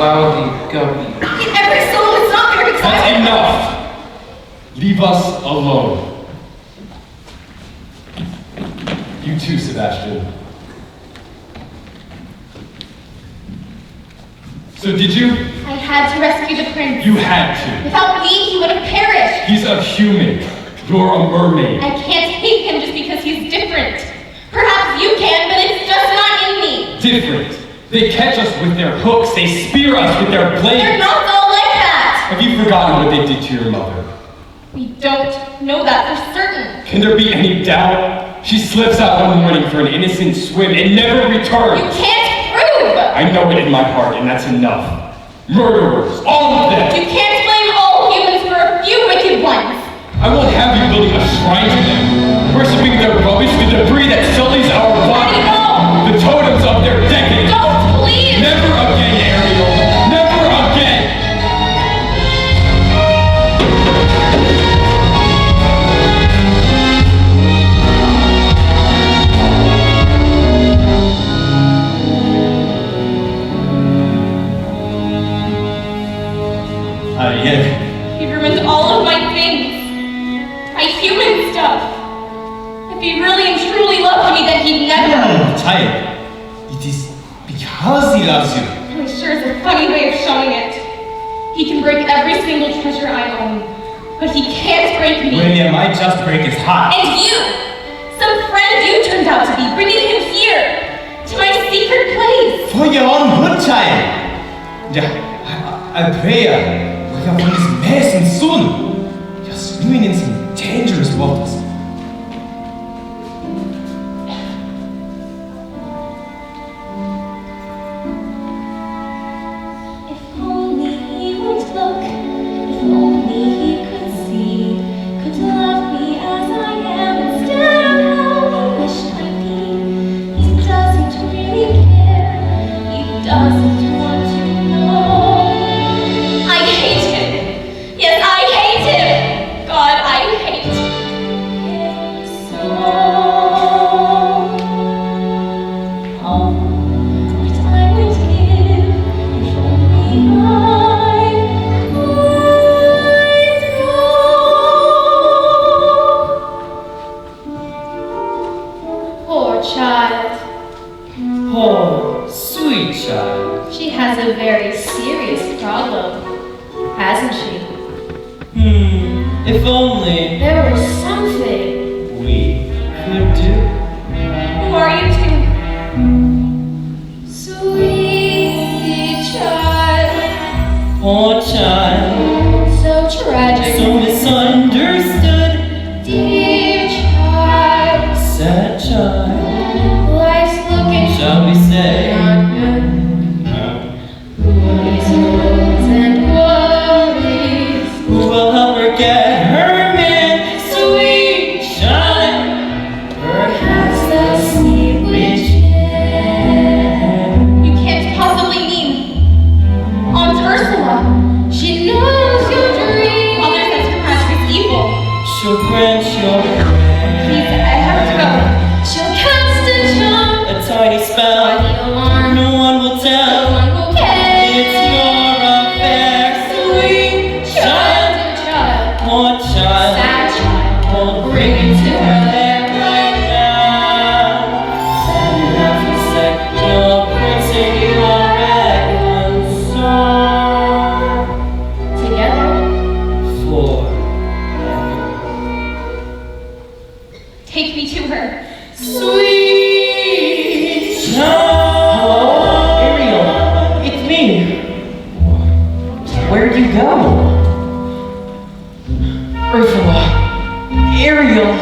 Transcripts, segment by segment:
cloudy guppy. Every syllable is not very exciting. That's enough! Leave us alone. You too, Sebastian. So did you? I had to rescue the prince. You had to. Without me, he would have perished. He's a human. You're a mermaid. I can't hate him just because he's different. Perhaps you can, but it's just not in me. Different. They catch us with their hooks. They spear us with their blades. They're not all like that. Have you forgotten what they did to your mother? We don't know that for certain. Can there be any doubt? She slips out one morning for an innocent swim and never returns. You can't prove. I know it in my heart, and that's enough. Murderers, all of them. You can't blame all humans for a few wicked ones. I won't have you building a shrine to them, worshipping their rubbish, the debris that sullies our bodies, the totems of their decades. Don't, please! Never again, Ariel. Never again. Yeah. He ruined all of my things. My human stuff. If he really and truly loved me, then he'd never. No, child. It is because he loves you. It sure is a funny way of showing it. He can break every single treasure I own, but he can't break me. Well, he might just break his heart. And you! Some friend you turned out to be, bringing him here, to my secret place. For your own good, child. Yeah, I pray we can find this mess and soon. You're swimming in some dangerous waters. If only he would look, if only he could see, could love me as I am instead of how he wished I'd be. He doesn't really care, he doesn't want to know. I hate him. Yes, I hate him. God, I hate him so. Oh, what I would give if only I could know. Poor child. Oh, sweet child. She has a very serious problem, hasn't she? If only There was something. we could do. Who are you two? Sweet child. Poor child, So tragic. so misunderstood. Dear child. Sad child, Life's looking shall we say? not good. No. Worries and worries. Who will help her get her man? Sweet child, Perhaps they'll see which you can't possibly mean Aunt Ursula. She knows your dream. Mother says her magic is evil. she'll grant your Please, I have to go. She'll cast a charm. a tiny By spell. the alarm. No one will No tell. one will care. It's your affair, sweet child. Dear child. Poor child, Sad child. we'll bring it to her there right now. You have to set your prince in your reckoned song Together. forever. Take me to her. Sweet child. Hello, Ariel. It's me. Where'd you go? Ursula. Ariel.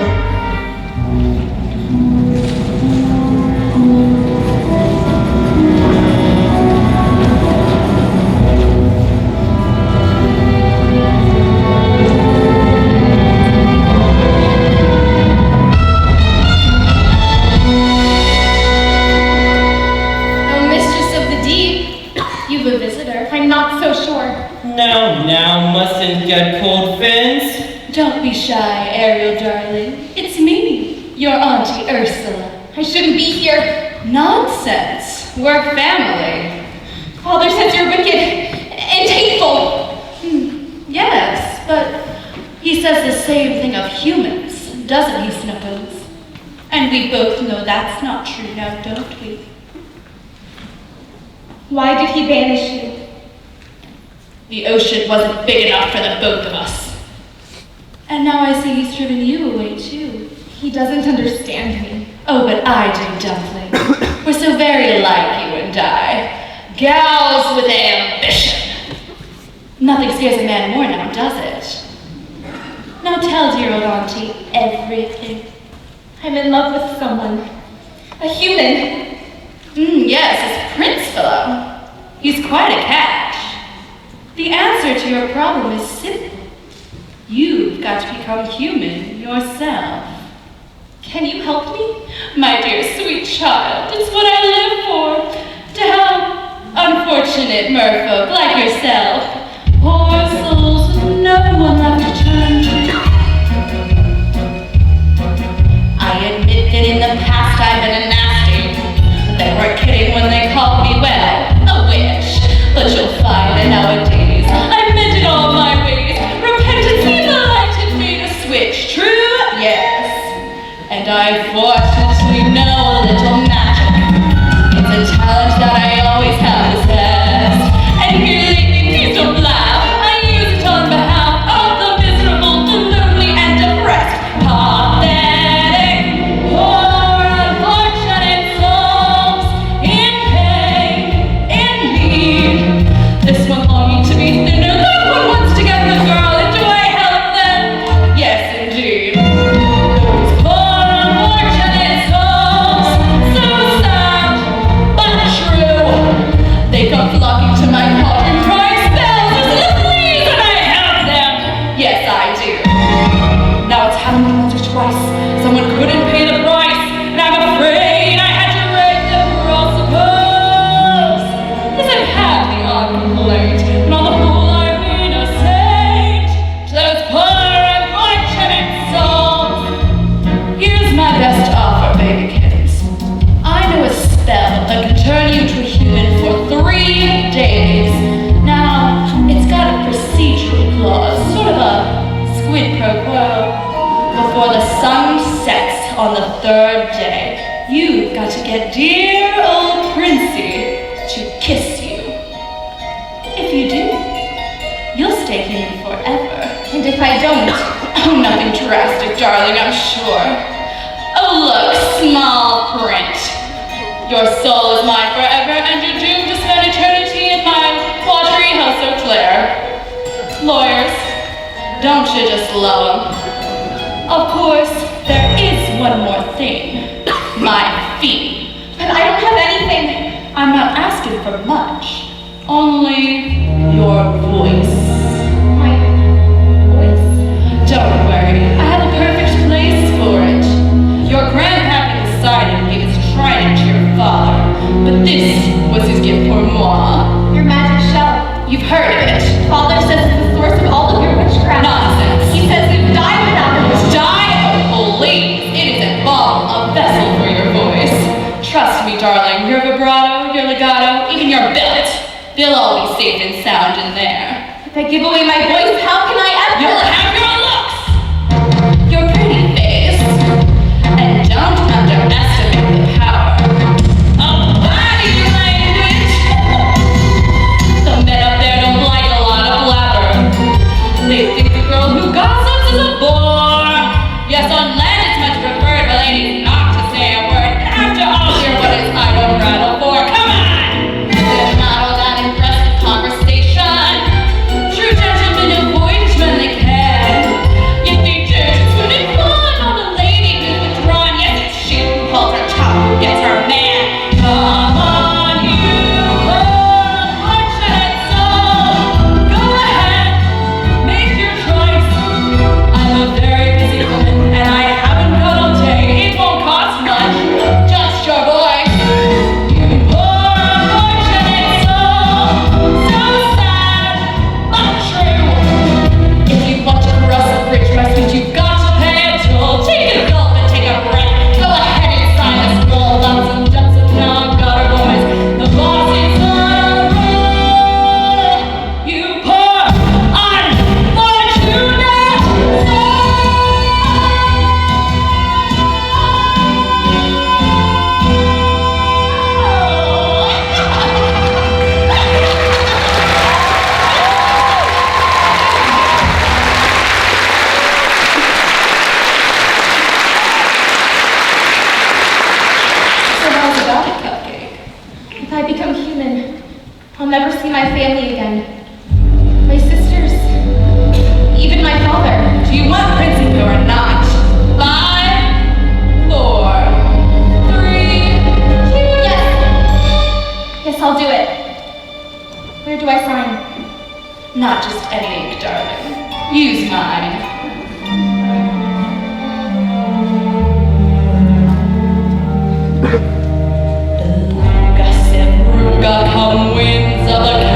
Oh, mistress of the deep. You've a visitor. I'm not so sure. Now, mustn't get cold fins. Don't be shy, Ariel, darling. It's me, your Auntie Ursula. I shouldn't be here. Nonsense. We're family. Father says you're wicked. doesn't he, Snuggles? And we both know that's not true now, don't we? Why did he banish you? The ocean wasn't big enough for the both of us. And now I see he's driven you away, too. He doesn't understand me. Oh, but I do, Dumpling. We're so very alike, you and I. Gals with ambition. Nothing scares a man more now, does it? Now tell dear old auntie everything. I'm in love with someone. A human. Yes, this prince fellow. He's quite a catch. The answer to your problem is simple. You've got to become human yourself. Can you help me? My dear sweet child, it's what I live for. To help unfortunate merfolk like yourself. Poor souls with no one left to turn to. I admit that in the past I've been a nasty. But they weren't kidding when they called me, well, a witch. But you'll find that nowadays I've mended all my ways. Repentance gave the light and made a switch. True? Yes. And I fortunately know a little magic. It's a talent that I always have possessed. And here lately, please don't laugh. I use it on behalf of the miserable, the lonely, and depressed. Pathetic, poor, unfortunate souls in pain, in need. This one longing to be thinner, that one wants to get the girl, and do I help them? Yes, indeed. Those poor, unfortunate souls, so sad, but true. They come flocking to my cauldron, crying spells, listen please, and I help them. Yes, I do. Now it's happened once or twice. Someone couldn't pay the price, and I'm afraid I had to break the rule. Suppose this I've had the odd complaint, but on the whole I've been a saint to those poor unfortunate souls. Here's my best offer, baby kittens. I know a spell that can turn you to a human for 3 days. Now, it's got a procedural clause, sort of a squid pro quo. Before the sun sets on the 3rd day, you've got to get dear old Princey to kiss you. If you do, you'll stay human forever. And if I don't? Oh, nothing drastic, darling, I'm sure. Oh, look, small print. Your soul is mine forever, and you're doomed to spend eternity in my watery house of Claire. Lawyers, don't you just love 'em? Of course, there is one more thing. My fee. But I don't have anything. I'm not asking for much. Only your voice. My voice? Don't worry, I have a perfect place for it. Your grandpappy decided he was trying to your father, but this was his gift pour moi. Your magic shell. You've heard of it. Father says it's the source of all of your witchcraft. Nonsense. He says you'd die without it. Die? Oh, please. It is a balm, a vessel for your voice. Trust me, darling, your vibrato, your legato, even your billet, they'll all be safe and sound in there. If I give away my voice, how can I ever? You'll have your looks, your pretty face, and don't underestimate the power of body language. The men up there don't like a lot of blabber. They think the girl who gossips is a bore. Yes, on land it's much preferred for ladies not to say a word. And after all, you're what is idle rattle for. Come on! They're not all that impressed with conversation. True gentlemen avoid when they can. never see my family again. My sisters, even my father. Do you want princing or not? 5, 4, 3, 2. Yes! Yes, I'll do it. Where do I sign? Not just any ink, darling. Use mine. Come winds of a